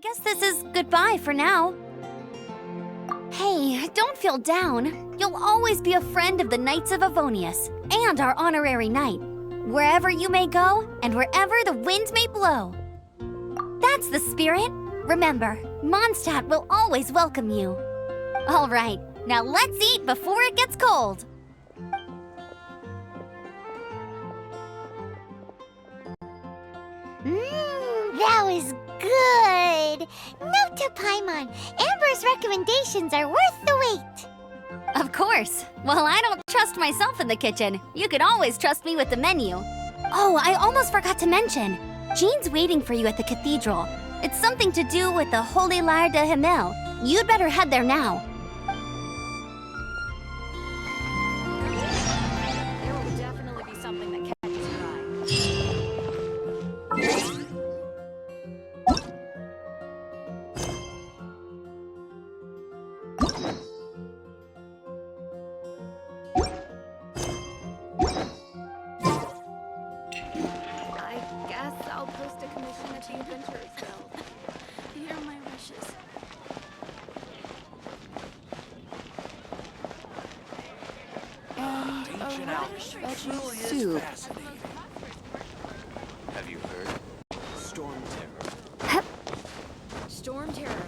guess this is goodbye for now. Hey, don't feel down. You'll always be a friend of the Knights of Avonius and our honorary knight, wherever you may go and wherever the wind may blow. That's the spirit. Remember, Mondstadt will always welcome you. All right, now let's eat before it gets cold. That was good! Note to Paimon, Amber's recommendations are worth the wait! Of course. Well, I don't trust myself in the kitchen. You can always trust me with the menu. Oh, I almost forgot to mention. Jean's waiting for you at the cathedral. It's something to do with the Holy Lyre de Himmel. You'd better head there now. There will definitely be something that catches your eye. I guess I'll post a commission at the Adventurers Guild. Here are my wishes. And Ancient a Alps radish truly is soup. fascinating. Have you heard? Storm Terror. Storm Terror.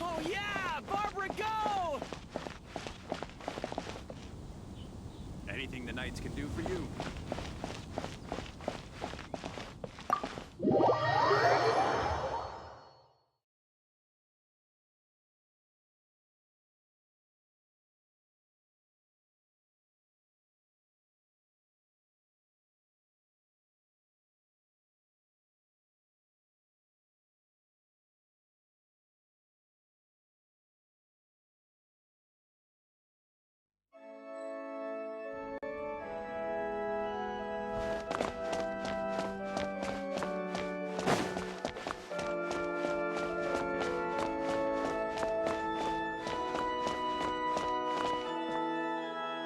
Oh yeah! Barbara, go! Anything the Knights can do for you.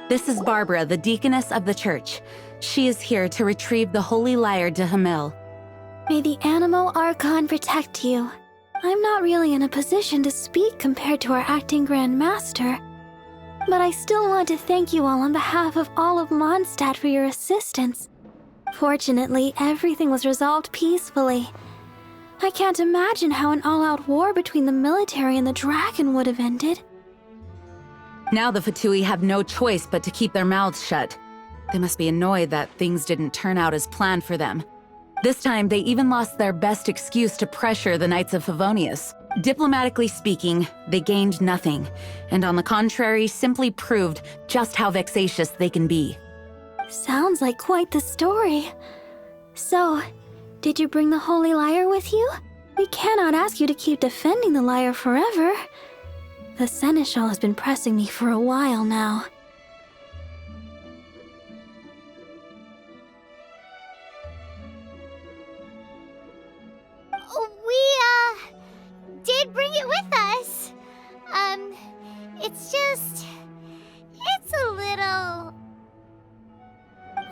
This is Barbara, the deaconess of the church. She is here to retrieve the Holy Lyre de Himmel. May the Animo Archon protect you. I'm not really in a position to speak compared to our acting Grand Master, but I still want to thank you all on behalf of all of Mondstadt for your assistance. Fortunately, everything was resolved peacefully. I can't imagine how an all-out war between the military and the dragon would have ended. Now the Fatui have no choice but to keep their mouths shut. They must be annoyed that things didn't turn out as planned for them. This time, they even lost their best excuse to pressure the Knights of Favonius. Diplomatically speaking, they gained nothing, and on the contrary, simply proved just how vexatious they can be. Sounds like quite the story. So, did you bring the Holy Lyre with you? We cannot ask you to keep defending the lyre forever. The Seneschal has been pressing me for a while now. We, did bring it with us. It's a little...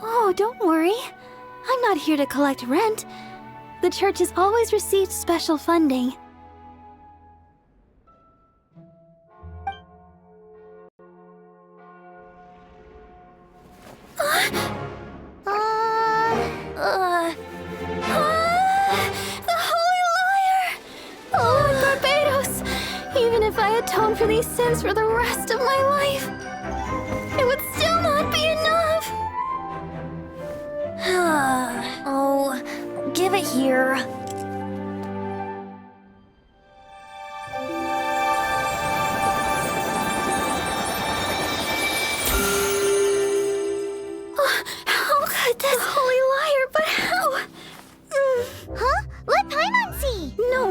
Oh, don't worry. I'm not here to collect rent. The church has always received special funding. The Holy Liar! Lord Barbados! Even if I atone for these sins for the rest of my life, it would still not be enough! Oh, give it here. How could this Holy Liar, but how? Huh? Let Paimon see! No.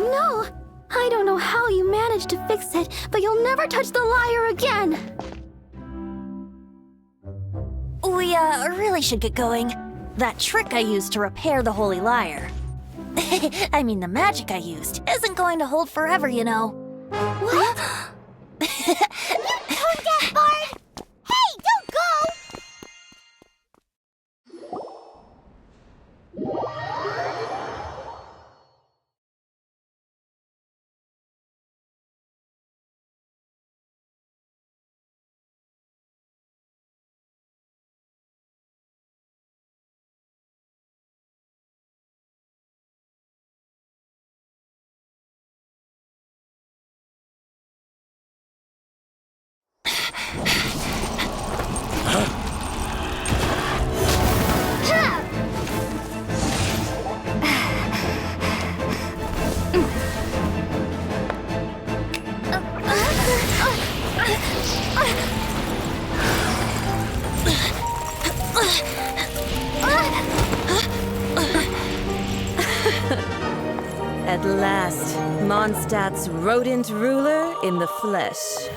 I don't know how you managed to fix it, but you'll never touch the liar again! We, really should get going. That trick I used to repair the Holy Liar. I mean, the magic I used isn't going to hold forever, you know. What? You tone deaf, Bard! Hey, don't go! At last, Mondstadt's rodent ruler in the flesh.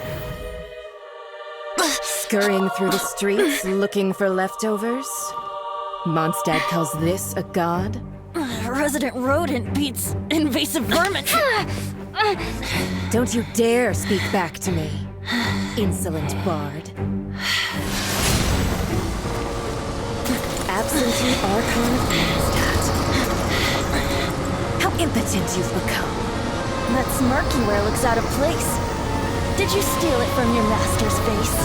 Scurrying through the streets looking for leftovers? Mondstadt calls this a god? Resident rodent beats invasive vermin. Don't you dare speak back to me, insolent bard. Absentee Archon of Mondstadt. How impotent you've become. That smirk you wear looks out of place. Did you steal it from your master's face?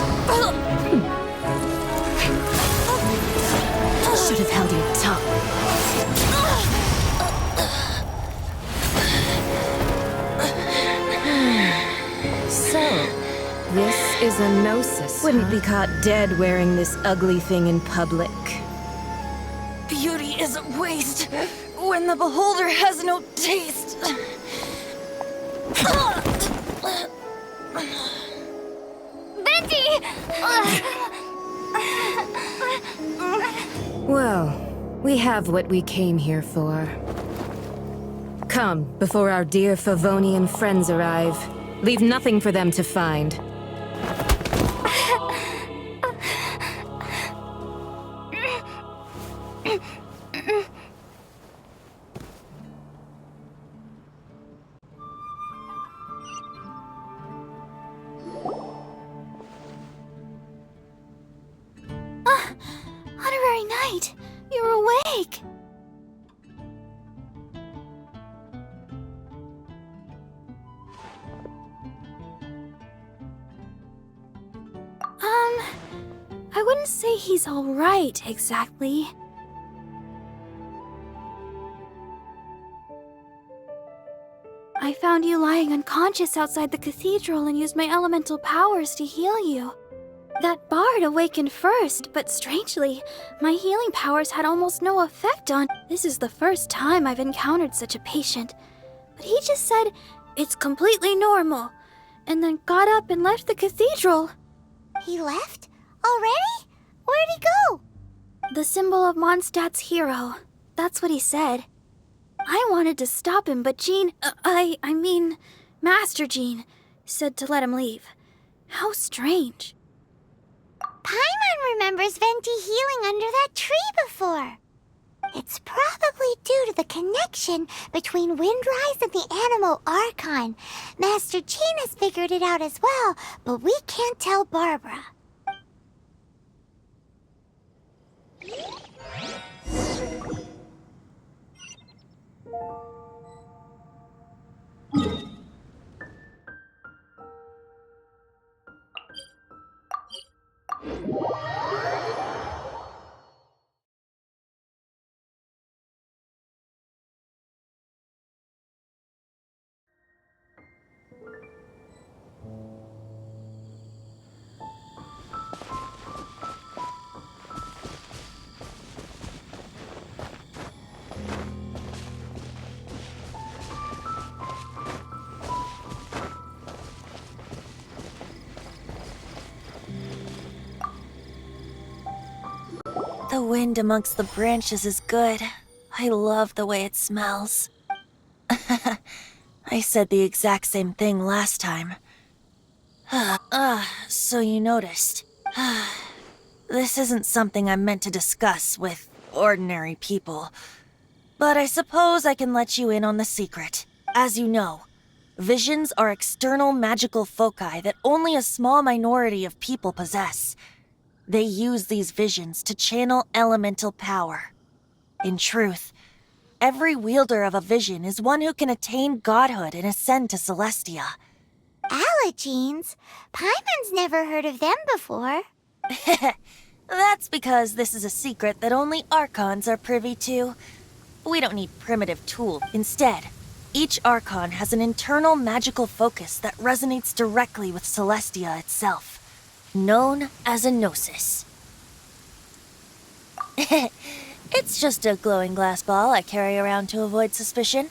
Should have held your tongue. So, this is a gnosis. Wouldn't be caught dead wearing this ugly thing in public. Beauty is a waste when the beholder has no taste. Venti! Well, we have what we came here for. Come, before our dear Favonian friends arrive. Leave nothing for them to find. Honorary Knight, you're awake! I wouldn't say he's alright, exactly. I found you lying unconscious outside the cathedral and used my elemental powers to heal you. That bard awakened first, but strangely, my healing powers had almost no effect on... This is the first time I've encountered such a patient. But he just said, it's completely normal, and then got up and left the cathedral. He left? Already? Where'd he go? The symbol of Mondstadt's hero. That's what he said. I wanted to stop him, but Jean... I mean, Master Jean said to let him leave. How strange. Paimon remembers Venti healing under that tree before. It's probably due to the connection between Windrise and the Animal Archon. Master Jean has figured it out as well, but we can't tell Barbara. The wind amongst the branches is good. I love the way it smells. I said the exact same thing last time. So you noticed. This isn't something I'm meant to discuss with ordinary people. But I suppose I can let you in on the secret. As you know, visions are external magical foci that only a small minority of people possess. They use these visions to channel elemental power. In truth, every wielder of a vision is one who can attain godhood and ascend to Celestia. Allergenes? Paimon's never heard of them before. That's because this is a secret that only Archons are privy to. We don't need primitive tools. Instead, each Archon has an internal magical focus that resonates directly with Celestia itself, known as a gnosis. It's just a glowing glass ball I carry around to avoid suspicion.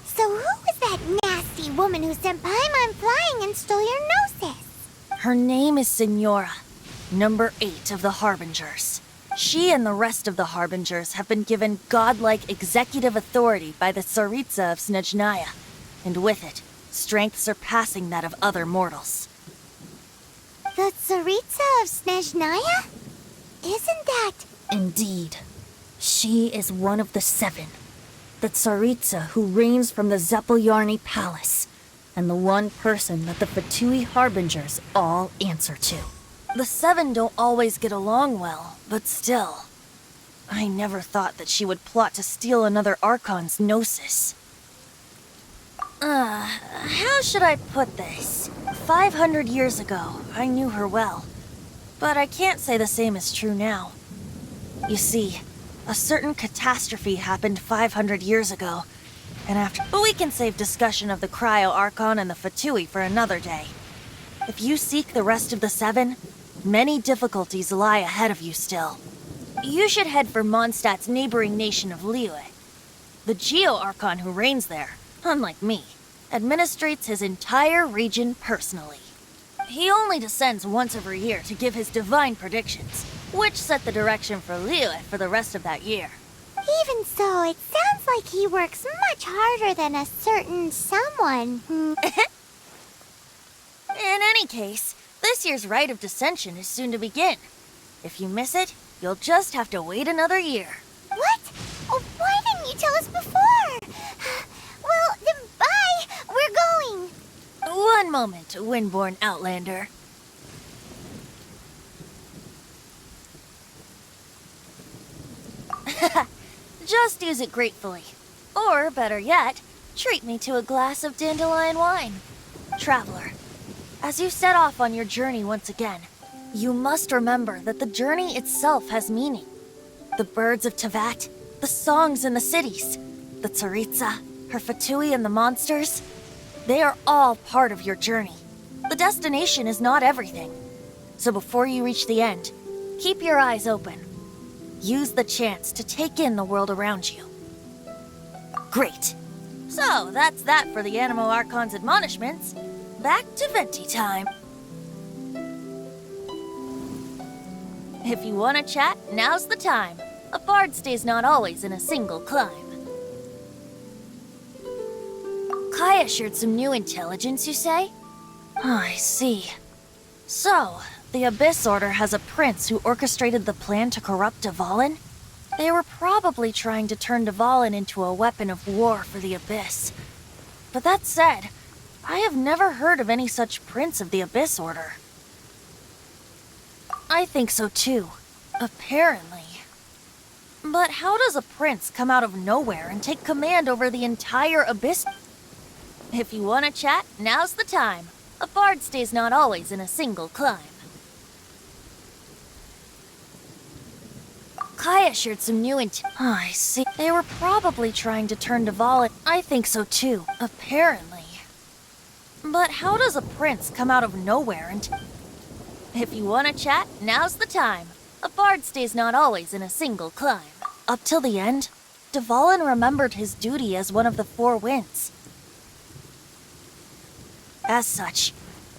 So who was that nasty woman who sent Paimon flying and stole your gnosis? Her name is Signora, number 8 of the Harbingers. She and the rest of the Harbingers have been given godlike executive authority by the Tsaritsa of Snezhnaya, and with it, strength surpassing that of other mortals. The Tsaritsa of Snezhnaya? Isn't that... Indeed. She is one of the 7. The Tsaritsa who reigns from the Zepelyarny Palace, and the one person that the Fatui Harbingers all answer to. The 7 don't always get along well, but still. I never thought that she would plot to steal another Archon's gnosis. How should I put this? 500 years ago, I knew her well. But I can't say the same is true now. You see, a certain catastrophe happened 500 years ago, and after... But we can save discussion of the Cryo-Archon and the Fatui for another day. If you seek the rest of the 7, many difficulties lie ahead of you still. You should head for Mondstadt's neighboring nation of Liyue. The Geo-Archon who reigns there, unlike me, administrates his entire region personally. He only descends once every year to give his divine predictions, which set the direction for Liyue for the rest of that year. Even so, it sounds like he works much harder than a certain someone. In any case, this year's Rite of Descension is soon to begin. If you miss it, you'll just have to wait another year. What? Oh, why didn't you tell us before? Well, then bye! We're going! One moment, Windborn Outlander. Just use it gratefully. Or, better yet, treat me to a glass of dandelion wine. Traveler, as you set off on your journey once again, you must remember that the journey itself has meaning. The birds of Tevat, the songs in the cities, the Tsaritsa, her Fatui and the monsters, they are all part of your journey. The destination is not everything. So before you reach the end, keep your eyes open. Use the chance to take in the world around you. Great. So, that's that for the Animo Archon's admonishments. Back to Venti time. If you want to chat, now's the time. A bard stays not always in a single climb. Kaya shared some new intelligence, you say? Oh, I see. So, the Abyss Order has a prince who orchestrated the plan to corrupt Dvalin? They were probably trying to turn Dvalin into a weapon of war for the Abyss. But that said, I have never heard of any such prince of the Abyss Order. I think so too. Apparently. But how does a prince come out of nowhere and take command over the entire abyss? If you want to chat, now's the time. A bard stays not always in a single climb. Kaya shared some new Oh, I see. They were probably trying to turn Duvall. I think so too. Apparently. But how does a prince come out of nowhere and... If you want to chat, now's the time. A bard stays not always in a single climb. Up till the end, Duvallin remembered his duty as one of the Four Winds. As such,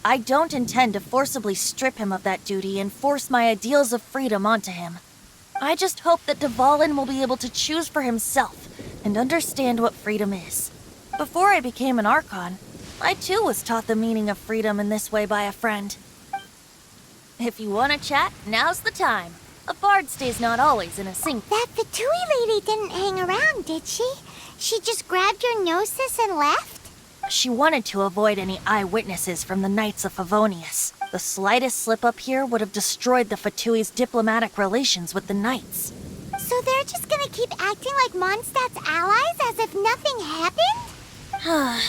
I don't intend to forcibly strip him of that duty and force my ideals of freedom onto him. I just hope that Duvallin will be able to choose for himself and understand what freedom is. Before I became an Archon, I too was taught the meaning of freedom in this way by a friend. If you want to chat, now's the time. A bard stays not always in a single... That Fatui lady didn't hang around, did she? She just grabbed your gnosis and left? She wanted to avoid any eyewitnesses from the Knights of Favonius. The slightest slip-up here would have destroyed the Fatui's diplomatic relations with the Knights. So they're just gonna keep acting like Mondstadt's allies as if nothing happened?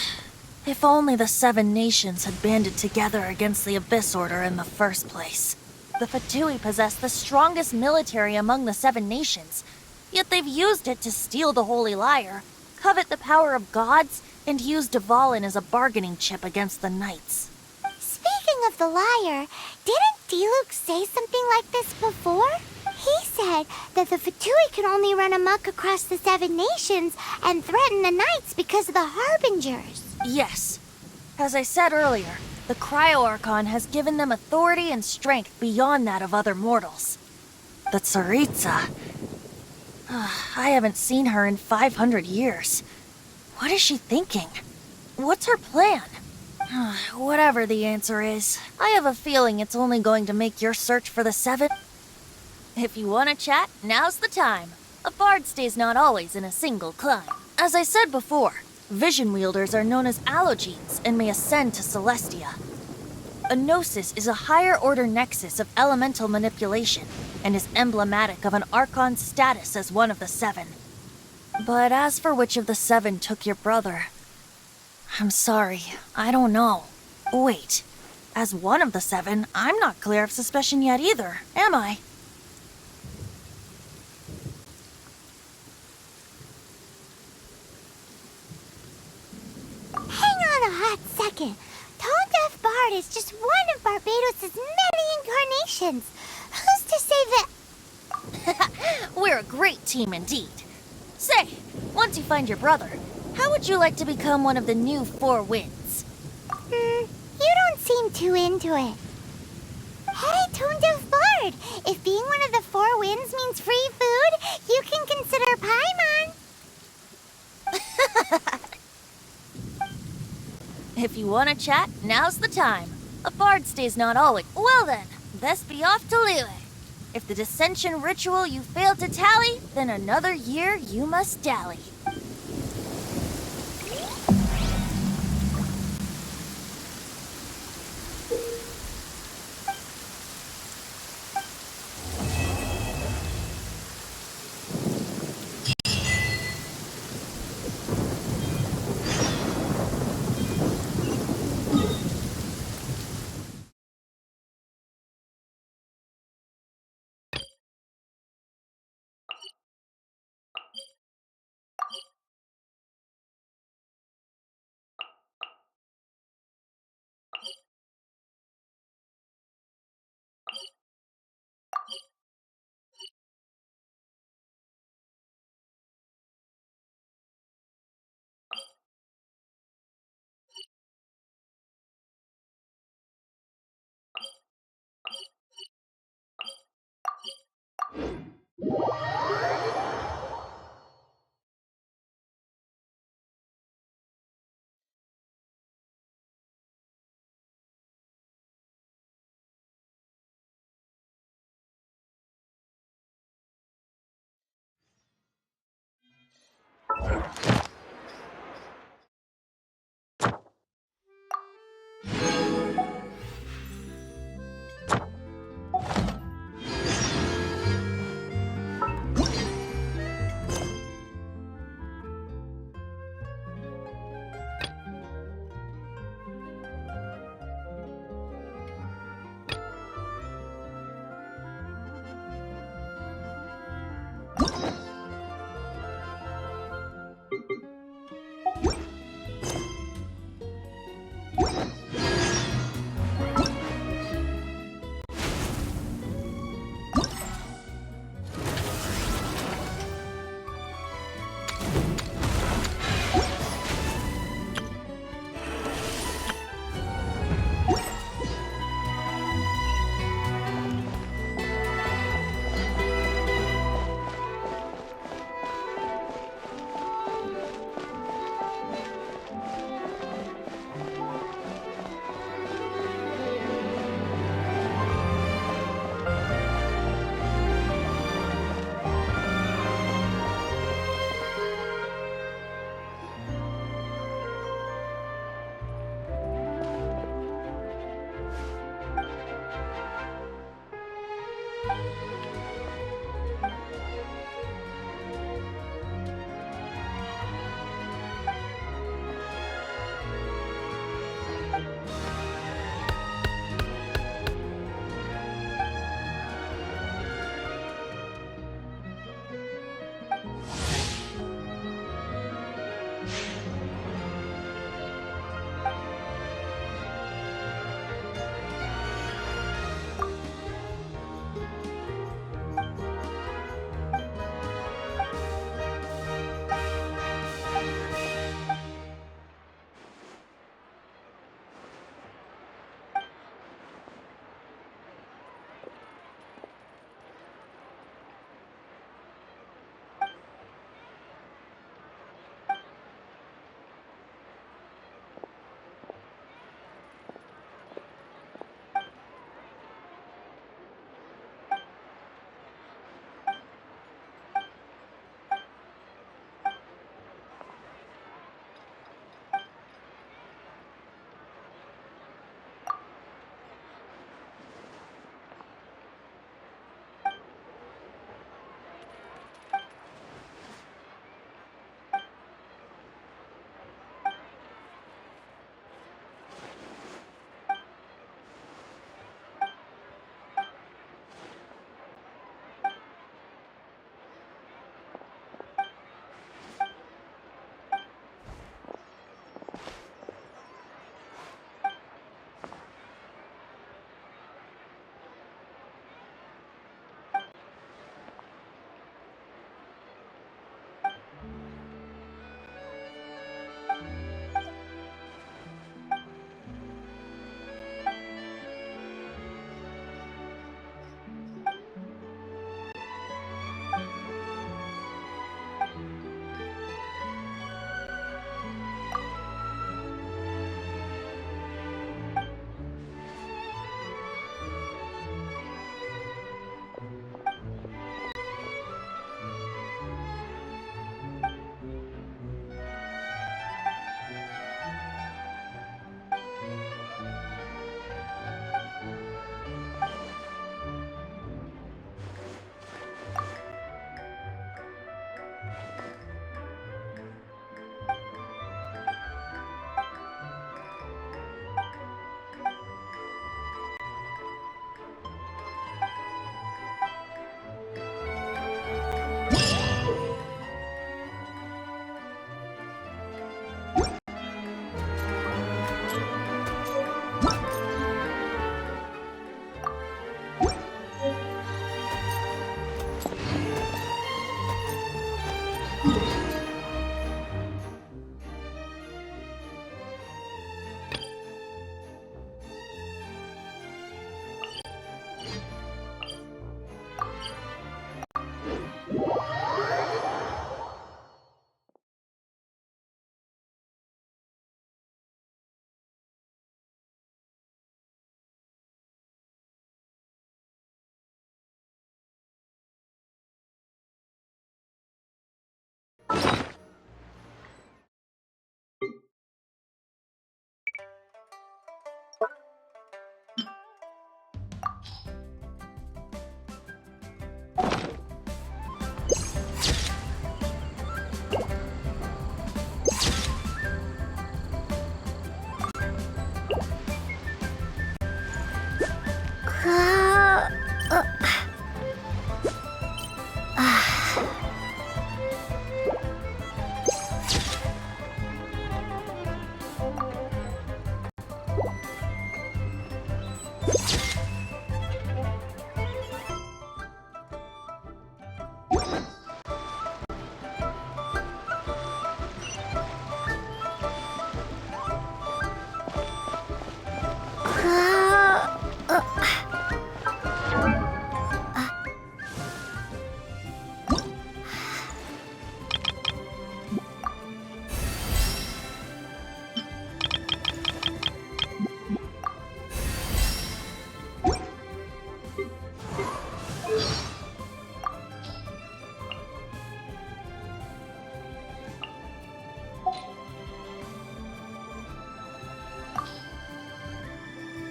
If only the Seven Nations had banded together against the Abyss Order in the first place. The Fatui possess the strongest military among the Seven Nations, yet they've used it to steal the Holy Lyre, covet the power of gods, and use Duvallin as a bargaining chip against the Knights. Speaking of the lyre, didn't Diluc say something like this before? He said that the Fatui can only run amok across the Seven Nations and threaten the Knights because of the Harbingers. Yes. As I said earlier, the Cryo-Archon has given them authority and strength beyond that of other mortals. The Tsaritsa... I haven't seen her in 500 years. What is she thinking? What's her plan? Whatever the answer is, I have a feeling it's only going to make your search for the Seven... If you want to chat, now's the time. A bard stays not always in a single climb. As I said before, vision wielders are known as allogenes and may ascend to Celestia. A gnosis is a higher-order nexus of elemental manipulation and is emblematic of an Archon's status as one of the Seven. But as for which of the Seven took your brother... I'm sorry, I don't know. Wait, as one of the Seven, I'm not clear of suspicion yet either, am I? Hang on a hot second. Tone Deaf Bard is just one of Barbados' many incarnations. Who's to say that... We're a great team indeed. Say, once you find your brother, how would you like to become one of the new Four Winds? You don't seem too into it. Hey, Tone Deaf Bard, if being one of the Four Winds means free food, you can consider Paimon. If you want to chat, now's the time. A bard stays not always... Well then, best be off to Liyue. If the dissension ritual you failed to tally, then another year you must dally.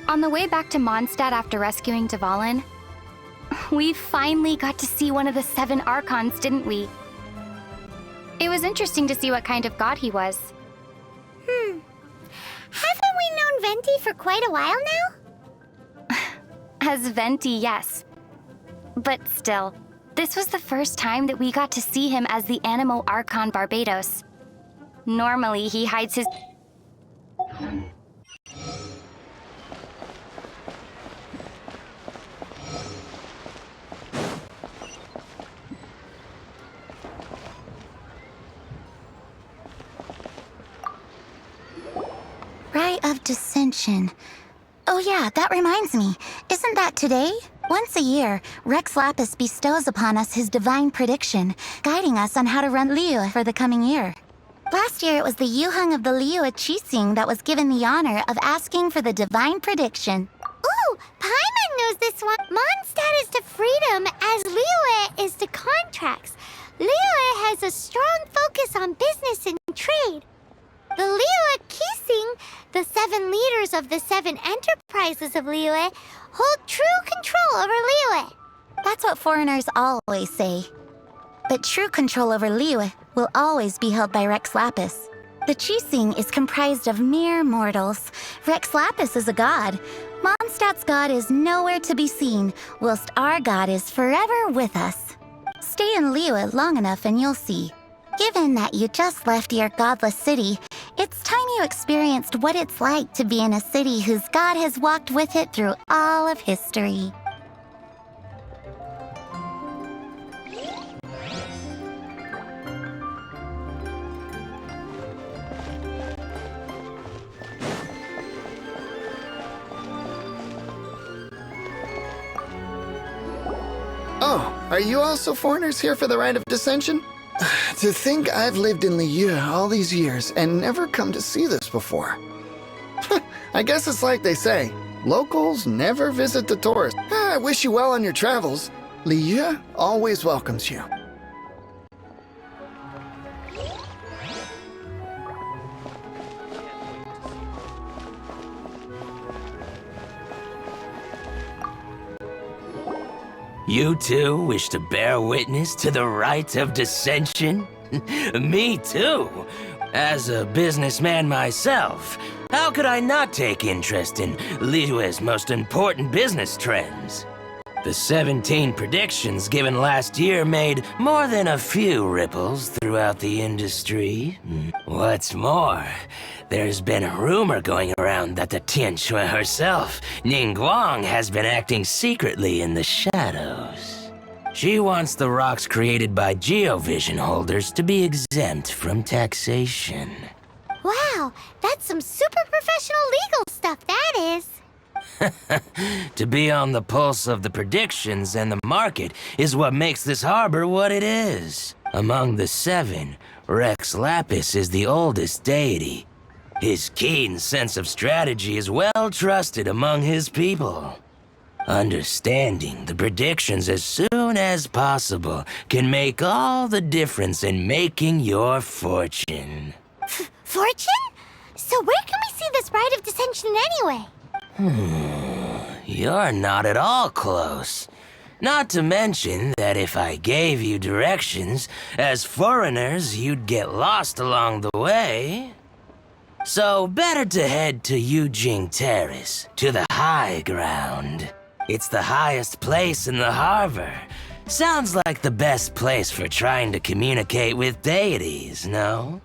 On the way back to Mondstadt after rescuing Dvalin, we finally got to see one of the 7 Archons, didn't we? It was interesting to see what kind of god he was. Haven't we known Venti for quite a while now? As Venti, yes. But still, this was the first time that we got to see him as the Animo Archon Barbados. Normally, he hides his... Rite of Dissension. Oh yeah, that reminds me. Isn't that today? Once a year, Rex Lapis bestows upon us his divine prediction, guiding us on how to run Liyue for the coming year. Last year, it was the Yuheng of the Liyue Qixing that was given the honor of asking for the divine prediction. Ooh, Paimon knows this one. Mondstadt is to freedom as Liyue is to contracts. Liyue has a strong focus on business and trade. The Liyue Qixing, the 7 leaders of the 7 enterprises of Liyue, hold true control over Liyue. That's what foreigners always say. But true control over Liyue will always be held by Rex Lapis. The Qixing is comprised of mere mortals. Rex Lapis is a god. Mondstadt's god is nowhere to be seen, whilst our god is forever with us. Stay in Liyue long enough and you'll see. Given that you just left your godless city, it's time you experienced what it's like to be in a city whose god has walked with it through all of history. Oh, are you also foreigners here for the Rite of Dissension? To think I've lived in Liyue all these years and never come to see this before. I guess it's like they say, locals never visit the tourists. I wish you well on your travels. Liyue always welcomes you. You too wish to bear witness to the Rite of Dissension? Me too. As a businessman myself, how could I not take interest in Liyue's most important business trends? The 17 predictions given last year made more than a few ripples throughout the industry. What's more, there's been a rumor going around that the Tianxue herself, Ningguang, has been acting secretly in the shadows. She wants the rocks created by geovision holders to be exempt from taxation. Wow, that's some super professional legal stuff, that is. To be on the pulse of the predictions and the market is what makes this harbor what it is. Among the 7, Rex Lapis is the oldest deity. His keen sense of strategy is well trusted among his people. Understanding the predictions as soon as possible can make all the difference in making your fortune. Fortune? So where can we see this Rite of Dissension anyway? You're not at all close. Not to mention that if I gave you directions, as foreigners, you'd get lost along the way. So better to head to Yujing Terrace, to the high ground. It's the highest place in the harbor. Sounds like the best place for trying to communicate with deities, no?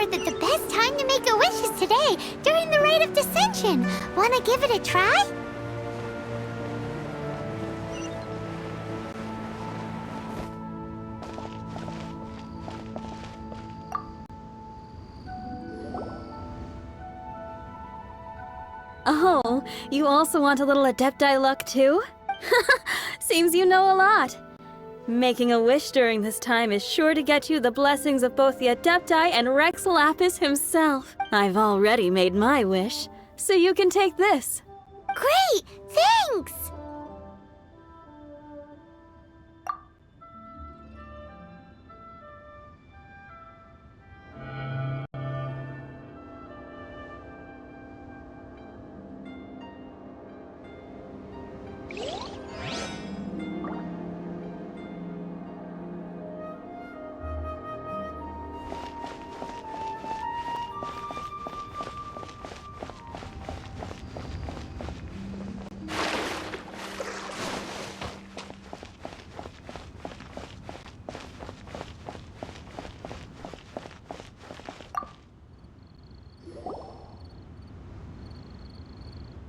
heard that the best time to make a wish is today, during the Rite of Dissension. Wanna give it a try? Oh, you also want a little Adepti luck too? Seems you know a lot. Making a wish during this time is sure to get you the blessings of both the Adepti and Rex Lapis himself. I've already made my wish, so you can take this. Great! Thanks!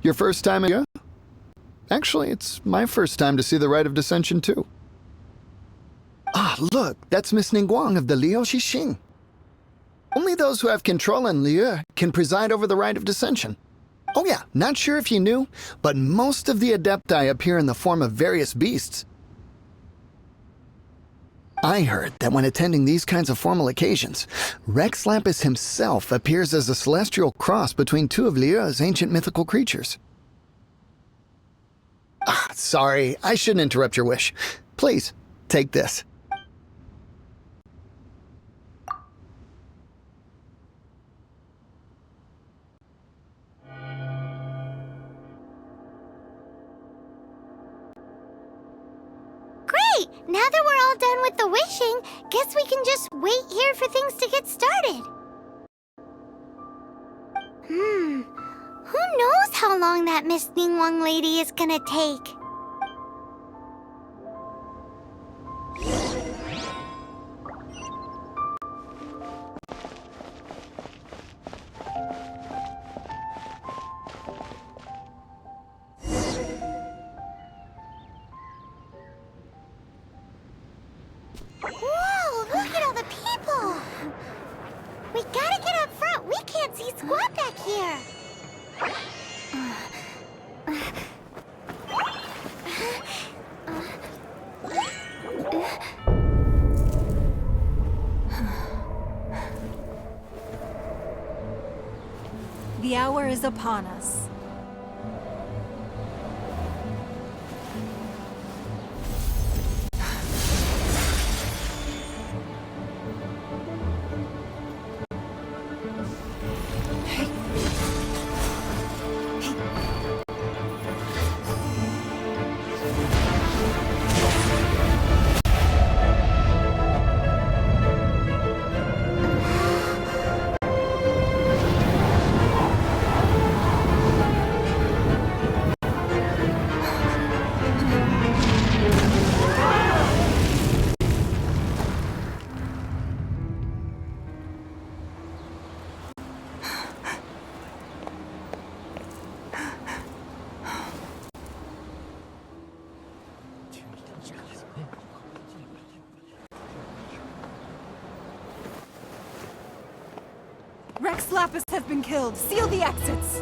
Your first time here? Actually, it's my first time to see the Rite of Dissension, too. Ah, look, that's Miss Ningguang of the Liu Xixing. Only those who have control in Liu can preside over the Rite of Dissension. Oh yeah, not sure if you knew, but most of the Adepti appear in the form of various beasts. I heard that when attending these kinds of formal occasions, Rex Lapis himself appears as a celestial cross between two of Liu's ancient mythical creatures. Ah, sorry, I shouldn't interrupt your wish. Please, take this. Great! Now that we're all done with the wishing, guess we can just wait here for things to get started. Who knows how long that Miss Ningguang lady is gonna take? Whoa, look at all the people! We gotta get up front. We can't see squat back here. The hour is upon us. Rex Lapis has been killed. Seal the exits.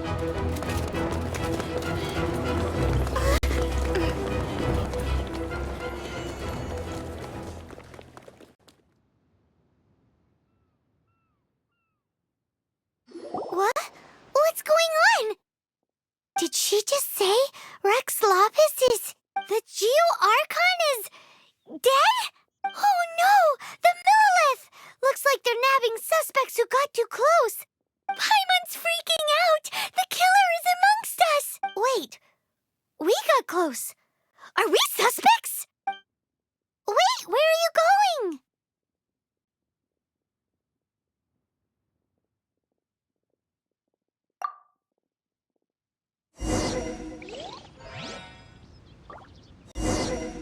What? What's going on? Did she just say Rex Lapis is... the Geo-Archon is... dead? Oh no! The Millilith! Looks like they're nabbing suspects who got too close. Paimon's freaking out! The killer is amongst us! Wait. We got close. Are we suspects? Wait, where are you going?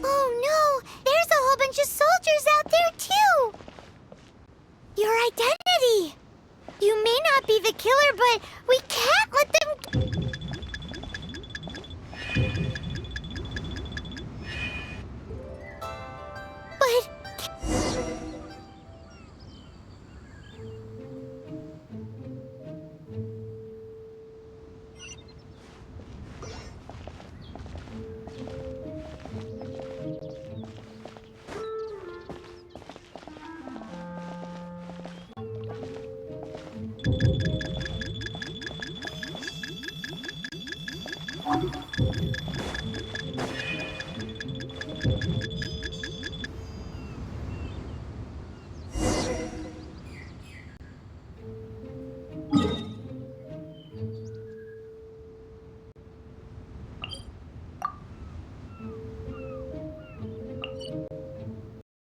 Oh no! There's a whole bunch of soldiers out there too! Your identity!